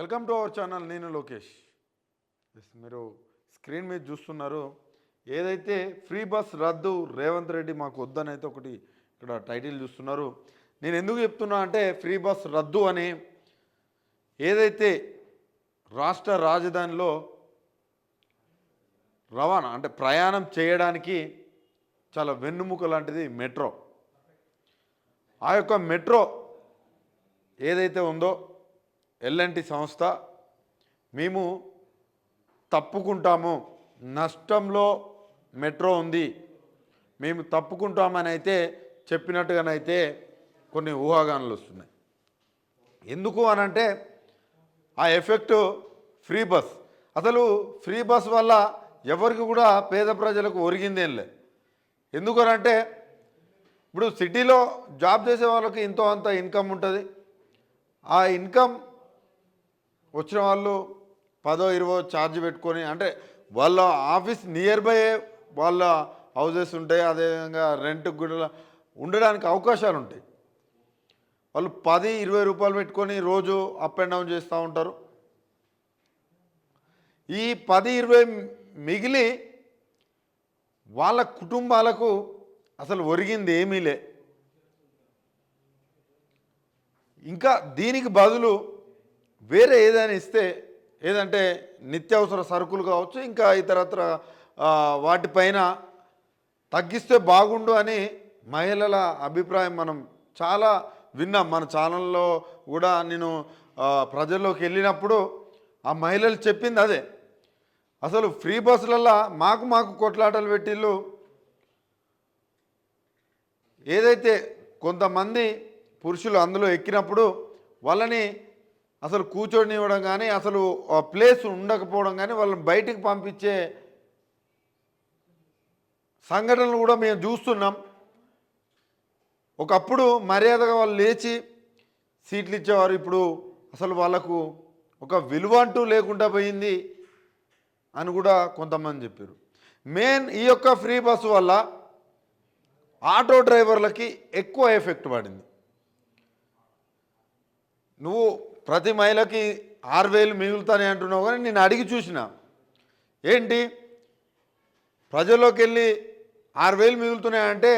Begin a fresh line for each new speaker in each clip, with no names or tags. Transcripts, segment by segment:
Welcome to our channel. నేను లోకేష్. మీరు screen మీద చూస్తున్నారు. ఏదైతే ఫ్రీ బస్ రద్దు రేవంత్ రెడ్డి మాకు వద్దని అయితే ఒకటి ఇక్కడ టైటిల్ చూస్తున్నారు. నేను ఎందుకు చెప్తున్నా అంటే ఫ్రీ బస్ రద్దు అని ఏదైతే రాష్ట్ర రాజధానిలో రవాణా అంటే ప్రయాణం చేయడానికి చాలా వెన్నుముక లాంటిది మెట్రో. ఆ యొక్క మెట్రో ఏదైతే ఉందో ఎల్ఎన్టీ సంస్థ మేము తప్పుకుంటాము, నష్టంలో మెట్రో ఉంది, మేము తప్పుకుంటామని అయితే చెప్పినట్టుగానైతే కొన్ని ఊహాగానాలు వస్తున్నాయి. ఎందుకు అనంటే ఆ ఎఫెక్ట్ ఫ్రీ బస్. అసలు ఫ్రీ బస్ వల్ల ఎవరికి కూడా పేద ప్రజలకు ఒరిగిందేం లేదు. ఎందుకనంటే ఇప్పుడు సిటీలో జాబ్ చేసే వాళ్ళకి ఇంతో అంత ఇన్కమ్ ఉంటుంది. ఆ ఇన్కమ్ వచ్చిన వాళ్ళు 10-20 ఛార్జ్ పెట్టుకొని, అంటే వాళ్ళ ఆఫీస్ నియర్ బై వాళ్ళ హౌజెస్ ఉంటాయి, అదేవిధంగా రెంట్కి కూడా ఉండడానికి అవకాశాలు ఉంటాయి. వాళ్ళు 10-20 రూపాయలు పెట్టుకొని రోజు అప్ అండ్ డౌన్ చేస్తూ ఉంటారు. ఈ 10-20 మిగిలి వాళ్ళ కుటుంబాలకు అసలు ఒరిగింది ఏమీ లే. ఇంకా దీనికి బదులు వేరే ఏదైనా ఇస్తే, ఏదంటే నిత్యావసర సరుకులు కావచ్చు, ఇంకా ఇతరత్ర వాటిపైన తగ్గిస్తే బాగుండు అని మహిళల అభిప్రాయం మనం చాలా విన్నాం. మన ఛానల్లో కూడా నేను ప్రజల్లోకి వెళ్ళినప్పుడు ఆ మహిళలు చెప్పింది అదే. అసలు ఫ్రీ బస్సులల్లో మాకు కొట్లాటలు పెట్టిళ్ళు. ఏదైతే కొంతమంది పురుషులు అందులో ఎక్కినప్పుడు వాళ్ళని అసలు కూర్చొనివ్వడం కానీ, అసలు ప్లేస్ ఉండకపోవడం కానీ, వాళ్ళని బయటికి పంపించే సంఘటనలు కూడా మేము చూస్తున్నాం. ఒకప్పుడు మర్యాదగా వాళ్ళు లేచి సీట్లు ఇచ్చేవారు. ఇప్పుడు అసలు వాళ్ళకు ఒక విలువ అంటూ లేకుండా పోయింది అని కూడా కొంతమంది చెప్పారు. మెయిన్ ఈ యొక్క ఫ్రీ బస్సు వల్ల ఆటో డ్రైవర్లకి ఎక్కువ ఎఫెక్ట్ పడింది. నువ్వు ప్రతి మహిళకి 6,000 మిగులుతానే అంటున్నావు, కానీ నేను అడిగి చూసిన, ఏంటి ప్రజల్లోకి వెళ్ళి 6,000 మిగులుతున్నాయంటే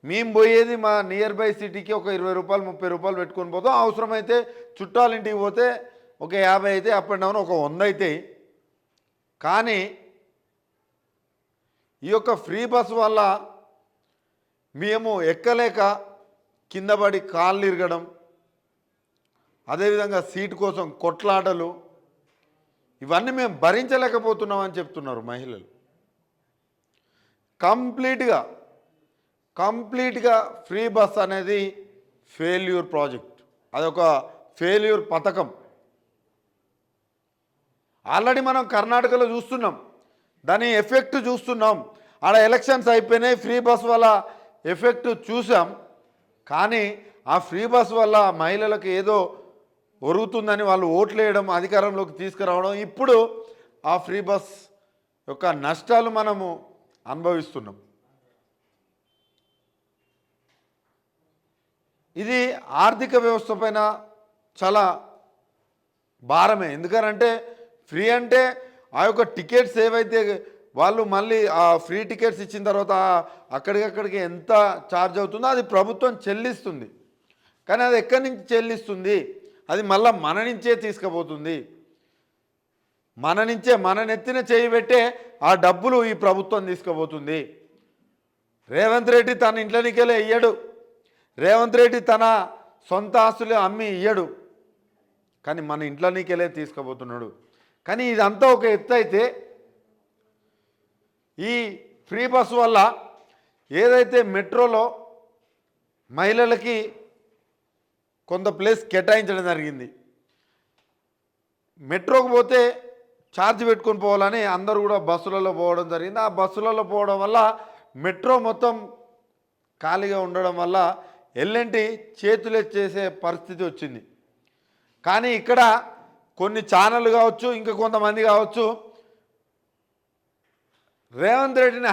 మేము పోయేది మా నియర్ బై సిటీకి ఒక 20 రూపాయలు 30 రూపాయలు పెట్టుకొని పోతాం. అవసరమైతే చుట్టాల ఇంటికి పోతే ఒక 50 అయితే అప్ అండ్ డౌన్ ఒక 100 అయితే. కానీ ఈ యొక్క ఫ్రీ బస్ వల్ల మేము ఎక్కలేక కింద పడి కాళ్ళు ఇరగడం, అదేవిధంగా సీటు కోసం కొట్లాటలు, ఇవన్నీ మేము భరించలేకపోతున్నామని చెప్తున్నారు మహిళలు. కంప్లీట్గా ఫ్రీ బస్ అనేది ఫెయిల్యూర్ ప్రాజెక్ట్, అదొక ఫెయిల్యూర్ పథకం. ఆల్రెడీ మనం కర్ణాటకలో చూస్తున్నాం, దాని ఎఫెక్ట్ చూస్తున్నాం. ఆడ ఎలక్షన్స్ అయిపోయినాయి, ఫ్రీ బస్ వల్ల ఎఫెక్ట్ చూసాం. కానీ ఆ ఫ్రీ బస్ వల్ల మహిళలకు ఏదో ఒరుగుతుందని వాళ్ళు ఓట్లు వేయడం, అధికారంలోకి తీసుకురావడం, ఇప్పుడు ఆ ఫ్రీ బస్ యొక్క నష్టాలు మనము అనుభవిస్తున్నాం. ఇది ఆర్థిక వ్యవస్థ పైన చాలా భారమే. ఎందుకనంటే ఫ్రీ అంటే ఆ యొక్క టికెట్స్ ఏవైతే వాళ్ళు మళ్ళీ ఆ ఫ్రీ టికెట్స్ ఇచ్చిన తర్వాత అక్కడికక్కడికి ఎంత ఛార్జ్ అవుతుందో అది ప్రభుత్వం చెల్లిస్తుంది. కానీ అది ఎక్కడి నుంచి చెల్లిస్తుంది? అది మళ్ళీ మన నుంచే తీసుకుపోతుంది. మన నెత్తిన చేయి పెట్టే ఆ డబ్బులు ఈ ప్రభుత్వం తీసుకుపోతుంది. రేవంత్ రెడ్డి తన ఇంట్లోనికెళ్ళి ఇయ్యడు, రేవంత్ రెడ్డి తన సొంత ఆస్తులు అమ్మి ఇయ్యడు, కానీ మన ఇంట్లోనికెళ్ళే తీసుకుపోతున్నాడు. కానీ ఇదంతా ఒక ఎత్తు అయితే, ఈ ఫ్రీ బస్ వల్ల ఏదైతే మెట్రోలో మహిళలకి కొంత ప్లేస్ కేటాయించడం జరిగింది. మెట్రోకి పోతే ఛార్జ్ పెట్టుకొని పోవాలని అందరూ కూడా బస్సులలో పోవడం జరిగింది. ఆ బస్సులలో పోవడం వల్ల మెట్రో మొత్తం ఖాళీగా ఉండడం వల్ల ఎల్ఎన్టీ చేతులెత్తేసే పరిస్థితి వచ్చింది. కానీ ఇక్కడ కొన్ని ఛానళ్ళు కావచ్చు, ఇంకా కొంతమంది కావచ్చు, రేవంత్ రెడ్డిని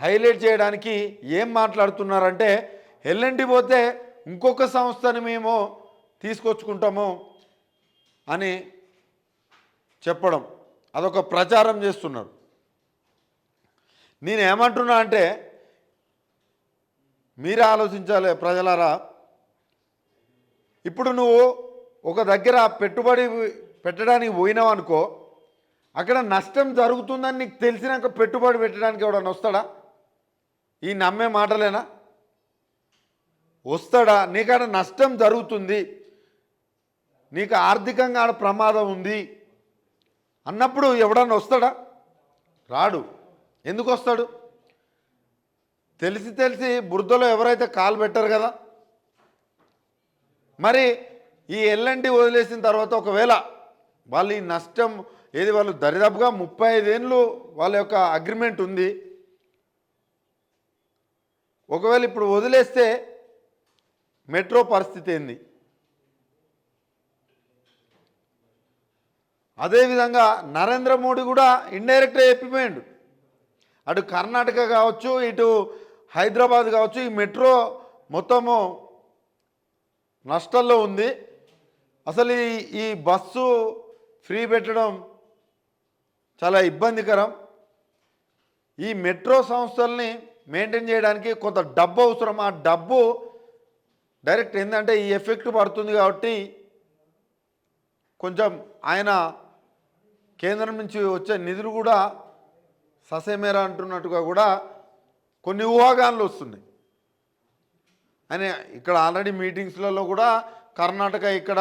హైలైట్ చేయడానికి ఏం మాట్లాడుతున్నారంటే, ఎల్ఎన్టీ పోతే ఇంకొక సంస్థని మేము తీసుకొచ్చుకుంటాము అని చెప్పడం, అదొక ప్రచారం చేస్తున్నారు. నేను ఏమంటున్నా అంటే మీరే ఆలోచించాలి ప్రజలారా. ఇప్పుడు నువ్వు ఒక దగ్గర పెట్టుబడి పెట్టడానికి పోయినావు అనుకో, అక్కడ నష్టం జరుగుతుందని నీకు తెలిసినాక పెట్టుబడి పెట్టడానికి ఎవడన్నా వస్తాడా? ఈ నమ్మే మాటలేనా? వస్తాడా? నీకాడ నష్టం జరుగుతుంది, నీకు ఆర్థికంగా ఆడ ప్రమాదం ఉంది అన్నప్పుడు ఎవడన్నా వస్తాడా? రాడు. ఎందుకు వస్తాడు? తెలిసి బురదలో ఎవరైతే కాలు పెట్టారు కదా. మరి ఈ ఎల్ఎన్టీ వదిలేసిన తర్వాత ఒకవేళ వాళ్ళు ఈ నష్టం వాళ్ళు దరిదాపుగా 35 ఏళ్ళు వాళ్ళ యొక్క అగ్రిమెంట్ ఉంది. ఒకవేళ ఇప్పుడు వదిలేస్తే మెట్రో పరిస్థితి ఏంది? అదేవిధంగా నరేంద్ర మోడీ కూడా ఇండైరెక్ట్గా చెప్పిపోయాడు. అటు కర్ణాటక కావచ్చు, ఇటు హైదరాబాద్ కావచ్చు, ఈ మెట్రో మొత్తము నష్టాల్లో ఉంది. అసలు ఈ బస్సు ఫ్రీ పెట్టడం చాలా ఇబ్బందికరం. ఈ మెట్రో సంస్థల్ని మెయింటైన్ చేయడానికి కొంత డబ్బు అవసరం. ఆ డబ్బు డైరెక్ట్ ఏంటంటే ఈ ఎఫెక్ట్ పడుతుంది కాబట్టి కొంచెం ఆయన కేంద్రం నుంచి వచ్చే నిధులు కూడా ససేమేరా అంటున్నట్టుగా కూడా కొన్ని ఊహాగానాలు వస్తున్నాయి. అని ఇక్కడ ఆల్రెడీ మీటింగ్స్లలో కూడా కర్ణాటక ఇక్కడ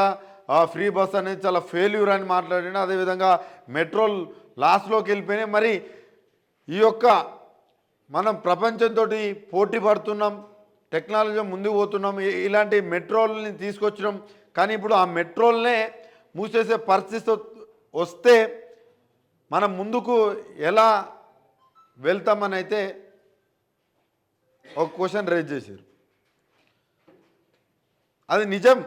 ఫ్రీ బస్ అనేది చాలా ఫెయిల్యూర్ అని మాట్లాడినా, అదేవిధంగా మెట్రో లాస్ట్లోకి వెళ్ళిపోయినాయి. మరి ఈ యొక్క మనం ప్రపంచంతో పోటీ పడుతున్నాం, టెక్నాలజీ ముందుకు పోతున్నాం, ఇలాంటి మెట్రోలని తీసుకొచ్చడం. కానీ ఇప్పుడు ఆ మెట్రోలనే మూసేసే పరిస్థితి వస్తే మనం ముందుకు ఎలా వెళ్తామని అయితే ఒక క్వశ్చన్ రేజ్ చేశారు. అది నిజం.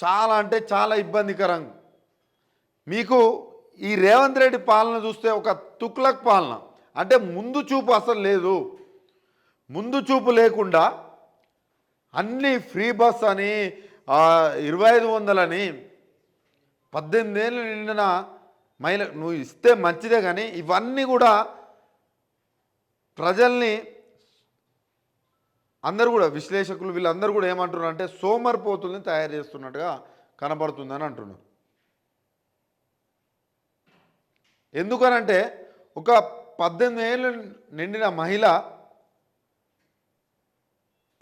చాలా అంటే చాలా ఇబ్బందికరం. మీకు ఈ రేవంత్ రెడ్డి పాలన చూస్తే ఒక తుక్లక్ పాలన, అంటే ముందు చూపు అసలు లేదు. ముందు చూపు లేకుండా అన్నీ ఫ్రీ బస్ అని 2500 అని 18 ఏళ్ళు నిండిన మహిళ నువ్వు ఇస్తే మంచిదే, కానీ ఇవన్నీ కూడా ప్రజల్ని అందరూ కూడా విశ్లేషకులు వీళ్ళందరూ కూడా ఏమంటున్నారు అంటే సోమరిపోతుల్ని తయారు చేస్తున్నట్టుగా కనబడుతుందని అంటున్నారు. ఎందుకనంటే ఒక 18 ఏళ్ళు నిండిన మహిళ,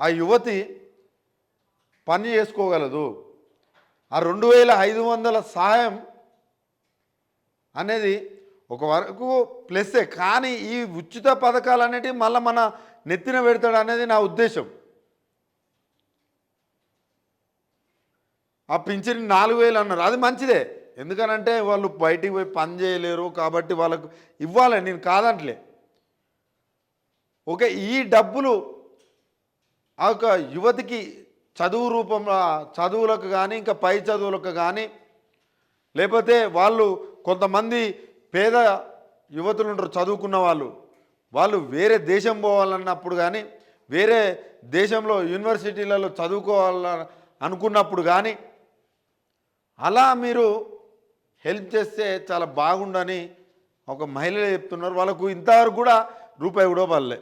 ఆ యువతి పని చేసుకోగలదు. ఆ 2500 సహాయం అనేది ఒక వరకు ప్లస్సే, కానీ ఈ ఉచిత పథకాలు అనేటివి మళ్ళీ మన నెత్తిన పెడతాడు అనేది నా ఉద్దేశం. ఆ పింఛన్ 4000 అన్నారు, అది మంచిదే. ఎందుకనంటే వాళ్ళు బయటికి పోయి పని చేయలేరు కాబట్టి వాళ్ళకు ఇవ్వాలి, నేను కాదంటలే. ఓకే, ఈ డబ్బులు ఆ యొక్క యువతికి చదువు రూపంలో చదువులకు కానీ ఇంకా పై చదువులకు కానీ, లేకపోతే వాళ్ళు కొంతమంది పేద యువతులు ఉంటారు చదువుకున్న వాళ్ళు వేరే దేశం పోవాలన్నప్పుడు కానీ, వేరే దేశంలో యూనివర్సిటీలలో చదువుకోవాలని అనుకున్నప్పుడు కానీ అలా మీరు హెల్ప్ చేస్తే చాలా బాగుండని ఒక మహిళలు చెప్తున్నారు. వాళ్ళకు ఇంతవరకు కూడా రూపాయి కూడా పడలే.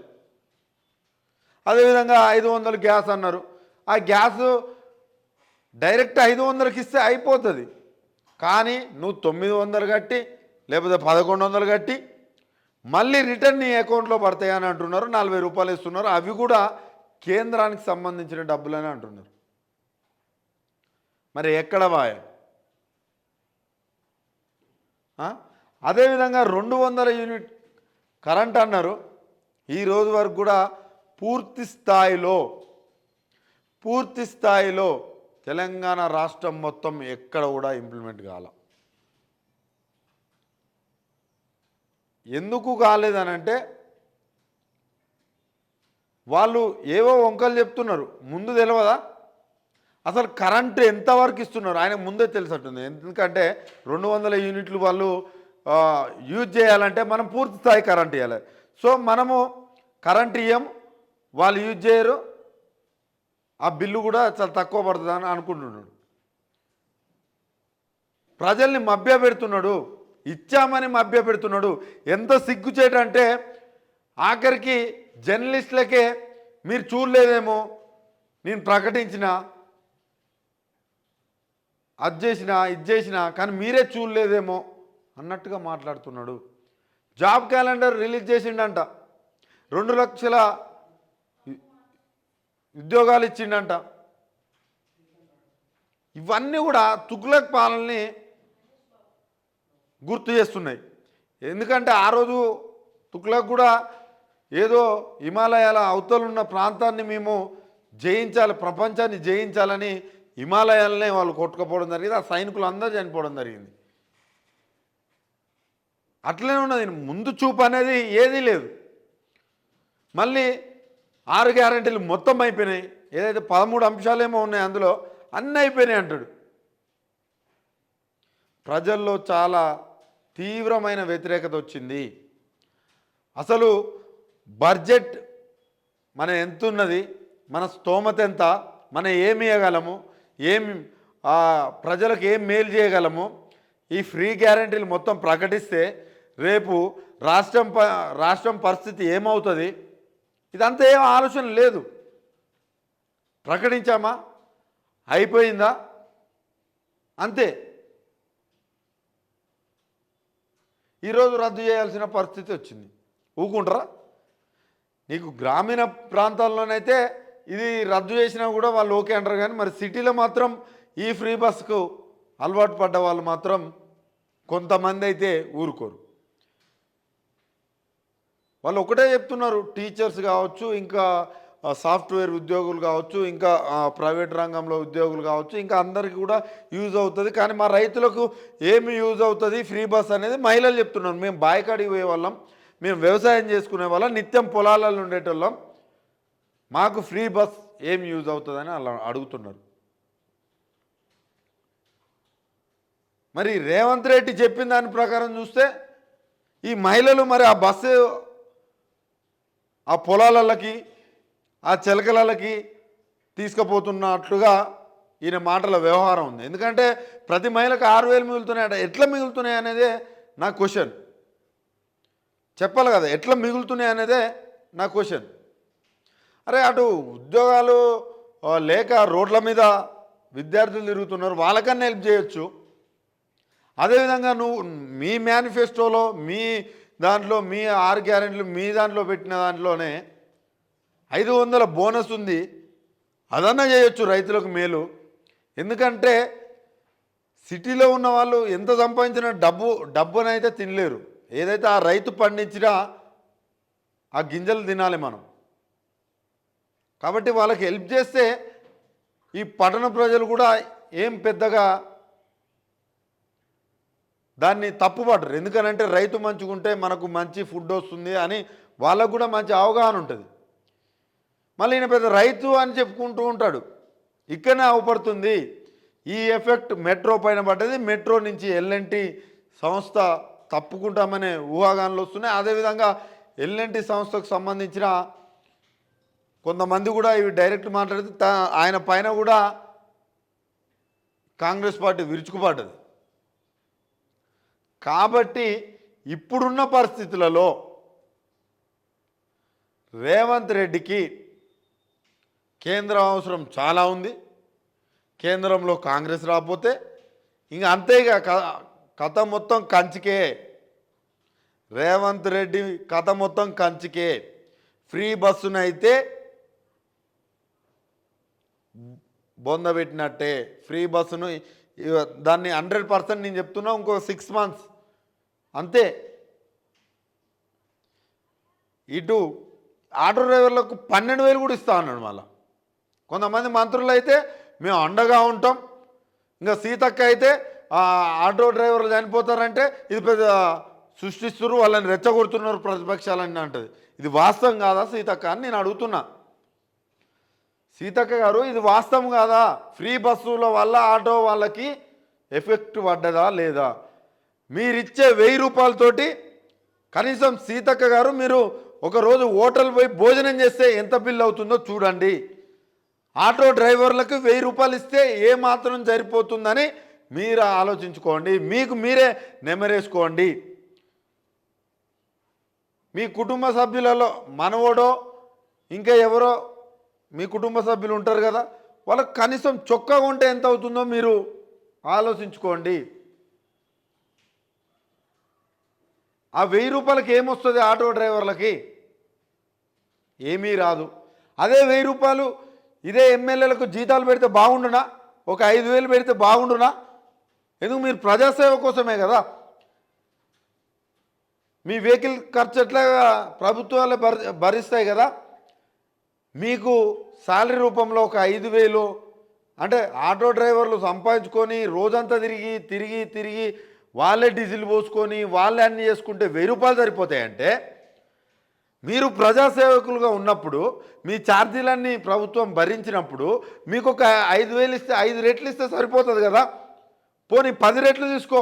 అదేవిధంగా 500 గ్యాస్ అన్నారు. ఆ గ్యాస్ డైరెక్ట్ 500కి ఇస్తే అయిపోతుంది, కానీ నువ్వు 900 కట్టి లేకపోతే 1100 కట్టి మళ్ళీ రిటర్న్ నీ అకౌంట్లో పడతాయి అని అంటున్నారు. 40 రూపాయలు ఇస్తున్నారు, అవి కూడా కేంద్రానికి సంబంధించిన డబ్బులని అంటున్నారు. మరి ఎక్కడ బాయ్? అదేవిధంగా 200 యూనిట్ కరెంట్ అన్నారు. ఈ రోజు వరకు కూడా పూర్తి స్థాయిలో తెలంగాణ రాష్ట్రం మొత్తం ఎక్కడ కూడా ఇంప్లిమెంట్ కాల. ఎందుకు కాలేదనంటే వాళ్ళు ఏవో వంకలు చెప్తున్నారు, ముందు తెలియదా? అసలు కరెంటు ఎంతవరకు ఇస్తున్నారు ఆయన ముందే తెలిసట్టుంది. ఎందుకంటే 200 యూనిట్లు వాళ్ళు యూజ్ చేయాలంటే మనం పూర్తి స్థాయి కరెంట్ ఇవ్వాలి. సో మనము కరెంట్ ఇయ్యం, వాళ్ళు యూజ్ చేయరు, ఆ బిల్లు కూడా చాలా తక్కువ పడుతుందని అనుకుంటున్నాడు. ప్రజల్ని మభ్యపెడుతున్నాడు, ఇచ్చామని మభ్యపెడుతున్నాడు. ఎంత సిగ్గుచేటంటే ఆఖరికి జర్నలిస్టులకే మీరు చూడలేదేమో, నేను ప్రకటించిన అది చేసినా ఇది చేసినా కానీ మీరే చూడలేదేమో అన్నట్టుగా మాట్లాడుతున్నాడు. జాబ్ క్యాలెండర్ రిలీజ్ చేసిండంట, 2 లక్షల ఉద్యోగాలు ఇచ్చిండంట. ఇవన్నీ కూడా తుగ్లక్ పాలనని గుర్తు చేస్తున్నాయి. ఎందుకంటే ఆ రోజు తుగ్లక్ కూడా ఏదో హిమాలయాల అవతలున్న ప్రాంతాన్ని మేము జయించాలి, ప్రపంచాన్ని జయించాలని హిమాలయాలనే వాళ్ళు కొట్టుకుపోవడం జరిగింది. ఆ సైనికులు అందరూ చనిపోవడం జరిగింది. అట్లనే ఉన్నది, ముందు చూపు అనేది ఏదీ లేదు. మళ్ళీ 6 గ్యారెంటీలు మొత్తం అయిపోయినాయి. ఏదైతే 13 అంశాలేమో ఉన్నాయి అందులో అన్నీ అయిపోయినాయి అంటాడు. ప్రజల్లో చాలా తీవ్రమైన వ్యతిరేకత వచ్చింది. అసలు బడ్జెట్ మన ఎంత ఉన్నది, మన స్తోమత ఎంత, మనం ఏమి ఇవ్వగలము, ఏమి ప్రజలకు ఏం మేలు చేయగలము, ఈ ఫ్రీ గ్యారెంటీలు మొత్తం ప్రకటిస్తే రేపు రాష్ట్రం పరిస్థితి ఏమవుతుంది, ఇదంతా ఏం ఆలోచన లేదు. ప్రకటించామా, అయిపోయిందా, అంతే. ఈరోజు రద్దు చేయాల్సిన పరిస్థితి వచ్చింది. ఊకుంటారా? నీకు గ్రామీణ ప్రాంతాల్లోనైతే ఇది రద్దు చేసినా కూడా వాళ్ళు ఓకే అంటారు, కానీ మరి సిటీలో మాత్రం ఈ ఫ్రీ బస్కు అలవాటు పడ్డ వాళ్ళు మాత్రం కొంతమంది అయితే ఊరుకోరు. వాళ్ళు ఒకటే చెప్తున్నారు, టీచర్స్ కావచ్చు, ఇంకా సాఫ్ట్వేర్ ఉద్యోగులు కావచ్చు, ఇంకా ప్రైవేట్ రంగంలో ఉద్యోగులు కావచ్చు, ఇంకా అందరికీ కూడా యూజ్ అవుతుంది. కానీ మా రైతులకు ఏమి యూజ్ అవుతుంది ఫ్రీ బస్ అనేది మహిళలు చెప్తున్నారు. మేము బాయికాడికి పోయే వాళ్ళం, మేము వ్యవసాయం చేసుకునే వాళ్ళం, నిత్యం పొలాలలో ఉండేటోళ్ళం, మాకు ఫ్రీ బస్ ఏం యూజ్ అవుతుందని అలా అడుగుతున్నారు. మరి రేవంత్ రెడ్డి చెప్పిన దాని ప్రకారం చూస్తే ఈ మహిళలు మరి ఆ బస్సు ఆ పొలాలకి ఆ చిలకలకి తీసుకుపోతున్నట్లుగా ఈయన మాటల వ్యవహారం ఉంది. ఎందుకంటే ప్రతి మహిళకు 6,000 మిగులుతున్నాయట. ఎట్లా మిగులుతున్నాయి అనేదే నా క్వశ్చన్. చెప్పాలి కదా, ఎట్లా మిగులుతున్నాయి అనేదే నా క్వశ్చన్. అరే అటు ఉద్యోగాలు లేక రోడ్ల మీద విద్యార్థులు తిరుగుతున్నారు, వాళ్ళకన్నా హెల్ప్ చేయొచ్చు. అదేవిధంగా నువ్వు మీ మేనిఫెస్టోలో మీ దాంట్లో మీ 6 గ్యారెంటీలు మీ దాంట్లో పెట్టిన దాంట్లోనే 500 బోనస్ ఉంది, అదన్నా చేయొచ్చు రైతులకు మేలు. ఎందుకంటే సిటీలో ఉన్న వాళ్ళు ఎంత సంపాదించిన డబ్బునైతే తినలేరు. ఏదైతే ఆ రైతు పండించినా ఆ గింజలు తినాలి మనం. కాబట్టి వాళ్ళకి హెల్ప్ చేస్తే ఈ పట్టణ ప్రజలు కూడా ఏం పెద్దగా దాన్ని తప్పుపడరు. ఎందుకనంటే రైతు మంచిగుంటే మనకు మంచి ఫుడ్ వస్తుంది అని వాళ్ళకు కూడా మంచి అవగాహన ఉంటుంది. మళ్ళీ ఈయన పెద్ద రైతు అని చెప్పుకుంటూ ఉంటాడు. ఇక్కడనే అవపడుతుంది. ఈ ఎఫెక్ట్ మెట్రో పైన పడ్డది. మెట్రో నుంచి ఎల్ఎన్టీ సంస్థ తప్పుకుంటామనే ఊహాగానాలు వస్తున్నాయి. అదేవిధంగా ఎల్ఎన్టీ సంస్థకు సంబంధించిన కొంతమంది కూడా ఇవి డైరెక్ట్ మాట్లాడితే ఆయన పైన కూడా కాంగ్రెస్ పార్టీ విరుచుకుపడ్డది. కాబట్టి ఇప్పుడున్న పరిస్థితులలో రేవంత్ రెడ్డికి కేంద్రం అవసరం చాలా ఉంది. కేంద్రంలో కాంగ్రెస్ రాకపోతే ఇంకా అంతేగా కథ మొత్తం కంచికే. రేవంత్ రెడ్డి కథ మొత్తం కంచికే. ఫ్రీ బస్సునైతే బొందబెట్టినట్టే. ఫ్రీ బస్సును దాన్ని 100% నేను చెప్తున్నా, ఇంకో 6 months అంతే. ఇటు ఆటో డ్రైవర్లకు 12,000 కూడా ఇస్తా అన్నాడు. మళ్ళీ కొంతమంది మంత్రులు అయితే మేము అండగా ఉంటాం, ఇంకా సీతక్క అయితే ఆటో డ్రైవర్లు చనిపోతారంటే ఇది పెద్ద సృష్టిస్తున్నారు, వాళ్ళని రెచ్చగొడుతున్నారు ప్రతిపక్షాలని అంటది. ఇది వాస్తవం కాదా సీతక్క అని నేను అడుగుతున్నా. సీతక్క గారు, ఇది వాస్తవం కాదా? ఫ్రీ బస్సుల వల్ల ఆటో వాళ్ళకి ఎఫెక్ట్ పడ్డదా లేదా? మీరిచ్చే 1000 రూపాయలతోటి కనీసం సీతక్క గారు మీరు ఒకరోజు హోటల్ పోయి భోజనం చేస్తే ఎంత బిల్లు అవుతుందో చూడండి. ఆటో డ్రైవర్లకు 1000 రూపాయలు ఇస్తే ఏ మాత్రం సరిపోతుందని మీరు ఆలోచించుకోండి, మీకు మీరే నెమరేసుకోండి. మీ కుటుంబ సభ్యులలో మనవడో ఇంకా ఎవరో మీ కుటుంబ సభ్యులు ఉంటారు కదా, వాళ్ళకి కనీసం చొక్కా కొంటే ఎంత అవుతుందో మీరు ఆలోచించుకోండి. ఆ 1000 రూపాయలకి ఏమొస్తుంది ఆటో డ్రైవర్లకి? ఏమీ రాదు. అదే 1000 రూపాయలు ఇదే ఎమ్మెల్యేలకు జీతాలు పెడితే బాగుండునా? ఒక 5000 పెడితే బాగుండునా? ఎందుకు? మీరు ప్రజాసేవ కోసమే కదా. మీ వెహికల్ ఖర్చు ఎట్లా ప్రభుత్వాలే భరిస్తాయి కదా. మీకు శాలరీ రూపంలో ఒక 5000 అంటే ఆటో డ్రైవర్లు సంపాదించుకొని రోజంతా తిరిగి తిరిగి తిరిగి వాళ్ళే డీజిల్ పోసుకొని వాళ్ళే అన్నీ చేసుకుంటే 1000 రూపాయలు సరిపోతాయంటే, మీరు ప్రజాసేవకులుగా ఉన్నప్పుడు మీ ఛార్జీలన్నీ ప్రభుత్వం భరించినప్పుడు మీకు ఒక 5000 ఇస్తే 5 రెట్లు ఇస్తే సరిపోతుంది కదా. పోనీ 10 రెట్లు తీసుకో,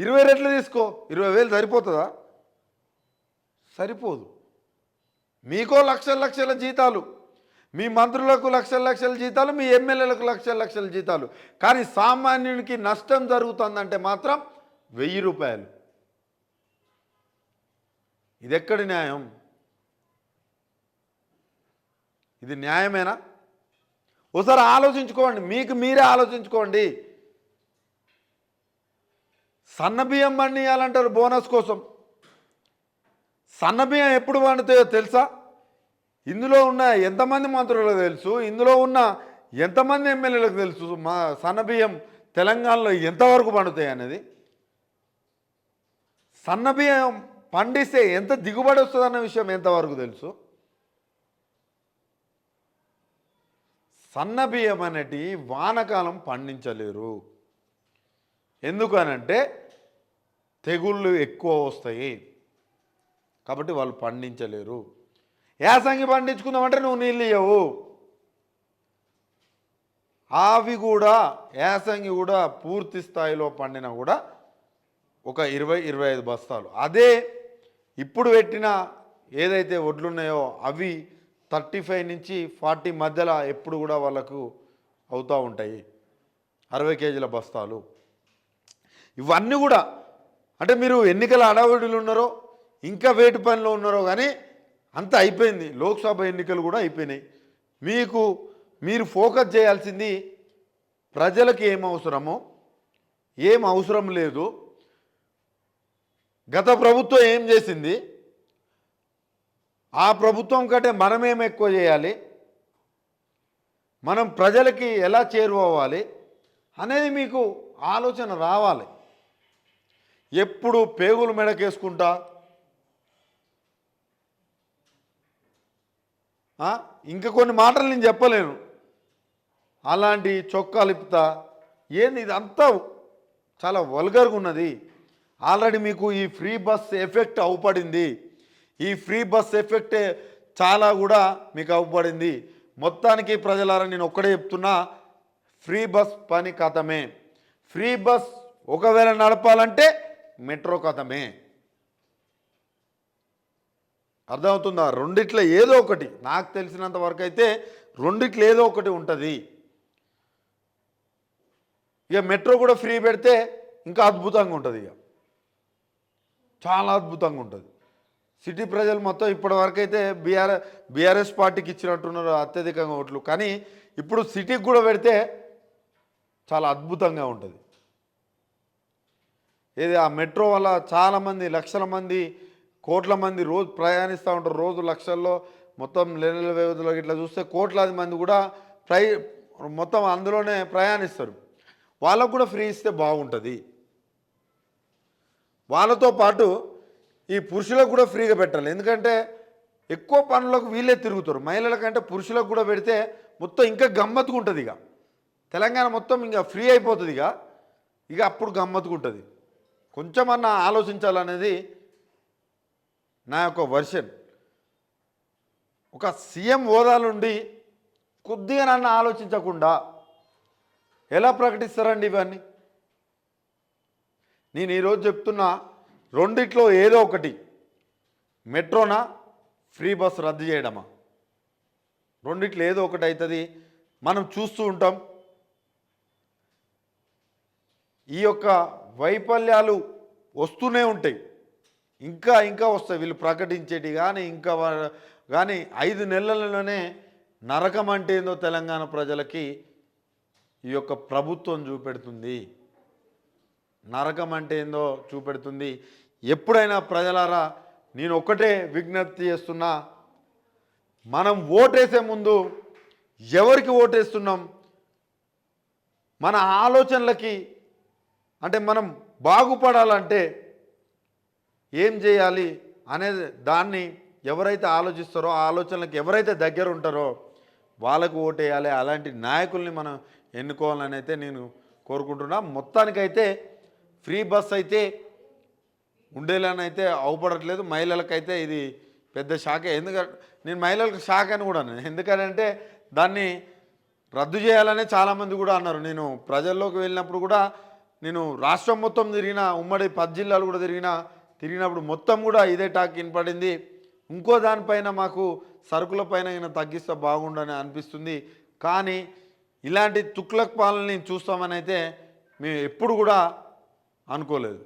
20 రెట్లు తీసుకో, 20,000 సరిపోతుందా? సరిపోదు. మీకో లక్షల లక్షల జీతాలు, మీ మంత్రులకు లక్షల లక్షల జీతాలు, మీ ఎమ్మెల్యేలకు లక్షల లక్షల జీతాలు, కానీ సామాన్యునికి నష్టం జరుగుతుందంటే మాత్రం 1000 రూపాయలు. ఇది ఎక్కడి న్యాయం? ఇది న్యాయమేనా? ఒకసారి ఆలోచించుకోండి, మీకు మీరే ఆలోచించుకోండి. సన్నబియ్యం పండియాలంటారు బోనస్ కోసం. సన్నబియ్యం ఎప్పుడు పండుతాయో తెలుసా? ఇందులో ఉన్న ఎంతమంది మంత్రులకు తెలుసు, ఇందులో ఉన్న ఎంతమంది ఎమ్మెల్యేలకు తెలుసు మా సన్నబియ్యం తెలంగాణలో ఎంతవరకు పండుతాయి అనేది. సన్నబియ్యం పండిస్తే ఎంత దిగుబడి వస్తుందన్న విషయం ఎంతవరకు తెలుసు? సన్నబియ్యం అనేటి వానకాలం పండించలేరు. ఎందుకనంటే తెగుళ్ళు ఎక్కువ వస్తాయి కాబట్టి వాళ్ళు పండించలేరు. యాసంగి పండించుకుందామంటే నువ్వు నీళ్ళు ఇవ్వవు. అవి కూడా యాసంగి కూడా పూర్తి స్థాయిలో పండినా కూడా ఒక 20-25 బస్తాలు. అదే ఇప్పుడు పెట్టిన ఏదైతే వడ్లున్నాయో అవి 35 నుంచి 40 మధ్యలో ఎప్పుడు కూడా వాళ్ళకు అవుతూ ఉంటాయి 60 కేజీల బస్తాలు. ఇవన్నీ కూడా అంటే మీరు ఎన్నికల అడవుడిలు ఉన్నారో ఇంకా వేటి పనిలో ఉన్నారో కానీ అంత అయిపోయింది. లోక్సభ ఎన్నికలు కూడా అయిపోయినాయి. మీరు ఫోకస్ చేయాల్సింది ప్రజలకు ఏం అవసరమో, ఏం అవసరం లేదు, గత ప్రభుత్వం ఏం చేసింది, ఆ ప్రభుత్వం కంటే మనమేం ఎక్కువ చేయాలి, మనం ప్రజలకి ఎలా చేరువవ్వాలి అనేది మీకు ఆలోచన రావాలి. ఎప్పుడు పేగులు మెడకేసుకుంటా ఇంకా కొన్ని మాటలు నేను చెప్పలేను, అలాంటి చొక్కాలిపుతా ఏంది ఇదంతా చాలా వల్గర్గా ఉన్నది. ఆల్రెడీ మీకు ఈ ఫ్రీ బస్ ఎఫెక్ట్ అవుపడింది. ఈ ఫ్రీ బస్ ఎఫెక్టే చాలా కూడా మీకు అవుపడింది. మొత్తానికి ప్రజలారా నేను ఒక్కడే చెప్తున్నా, ఫ్రీ బస్ పని కథమే. ఫ్రీ బస్ ఒకవేళ నడపాలంటే మెట్రో కథమే. అర్థమవుతుందా? రెండిట్లో ఏదో ఒకటి, నాకు తెలిసినంత వరకు అయితే రెండిట్లో ఏదో ఒకటి ఉంటుంది. ఇక మెట్రో కూడా ఫ్రీ పెడితే ఇంకా అద్భుతంగా ఉంటుంది, ఇక చాలా అద్భుతంగా ఉంటుంది. సిటీ ప్రజలు మొత్తం ఇప్పటివరకు అయితే బీఆర్ఎస్ పార్టీకి ఇచ్చినట్టున్నారు అత్యధికంగా ఓట్లు, కానీ ఇప్పుడు సిటీకి కూడా పెడితే చాలా అద్భుతంగా ఉంటుంది. ఏది ఆ మెట్రో వల్ల చాలామంది లక్షల మంది కోట్ల మంది రోజు ప్రయాణిస్తూ ఉంటారు. రోజు లక్షల్లో మొత్తం నెలల వ్యవధిలో ఇట్లా చూస్తే కోట్లాది మంది కూడా మొత్తం అందులోనే ప్రయాణిస్తారు. వాళ్ళకు కూడా ఫ్రీ ఇస్తే బాగుంటుంది. వాళ్ళతో పాటు ఈ పురుషులకు కూడా ఫ్రీగా పెట్టాలి. ఎందుకంటే ఎక్కువ పనులకు వీళ్ళే తిరుగుతారు. మహిళల కంటే పురుషులకు కూడా పెడితే మొత్తం ఇంకా గమ్మత్తుగా ఉంటుంది. ఇక తెలంగాణ మొత్తం ఇంకా ఫ్రీ అయిపోతుంది. ఇక అప్పుడు గమ్మత్తుగా ఉంటుంది. కొంచెమన్నా ఆలోచించాలనేది నా యొక్క వర్షన్. ఒక సీఎం హోదా నుండి కొద్దిగా నన్ను ఆలోచించకుండా ఎలా ప్రకటిస్తారండి ఇవన్నీ? నేను ఈరోజు చెప్తున్నా, రెండిట్లో ఏదో ఒకటి, మెట్రోనా ఫ్రీ బస్ రద్దు చేయడమా, రెండిట్లో ఏదో ఒకటి అవుతుంది. మనం చూస్తూ ఉంటాం. ఈ యొక్క వైఫల్యాలు వస్తూనే ఉంటాయి, ఇంకా ఇంకా వస్తాయి. వీళ్ళు ప్రకటించేటి కానీ ఇంకా కానీ 5 నెలలలోనే నరకం అంటే ఏందో తెలంగాణ ప్రజలకి ఈ యొక్క ప్రభుత్వం చూపెడుతుంది. నరకం అంటే ఏందో చూపెడుతుంది. ఎప్పుడైనా ప్రజలారా నేను ఒక్కటే విజ్ఞప్తి చేస్తున్నా, మనం ఓటేసే ముందు ఎవరికి ఓటేస్తున్నాం, మన ఆలోచనలకి అంటే మనం బాగుపడాలంటే ఏం చేయాలి అనేది దాన్ని ఎవరైతే ఆలోచిస్తారో ఆ ఆలోచనలకు ఎవరైతే దగ్గర ఉంటారో వాళ్ళకు ఓటేయాలి. అలాంటి నాయకుల్ని మనం ఎన్నుకోవాలని అయితే నేను కోరుకుంటున్నా. మొత్తానికైతే ఫ్రీ బస్ అయితే ఉండేలానైతే అవపడట్లేదు. మహిళలకైతే ఇది పెద్ద షాకే. ఎందుకంటే నేను మహిళలకు షాక్ అని కూడా అన్నాను. ఎందుకంటే దాన్ని రద్దు చేయాలనే చాలామంది కూడా అన్నారు. నేను ప్రజల్లోకి వెళ్ళినప్పుడు కూడా నేను రాష్ట్రం మొత్తం తిరిగిన, ఉమ్మడి 10 జిల్లాలు కూడా తిరిగినప్పుడు మొత్తం కూడా ఇదే టాక్ వినపడింది. ఇంకో దానిపైన మాకు సరుకుల పైన ఈయన తగ్గిస్తే బాగుండని అనిపిస్తుంది. కానీ ఇలాంటి తుక్లక్ పాలనని చూస్తామని అయితే మేము ఎప్పుడు కూడా అనుకోలేదు.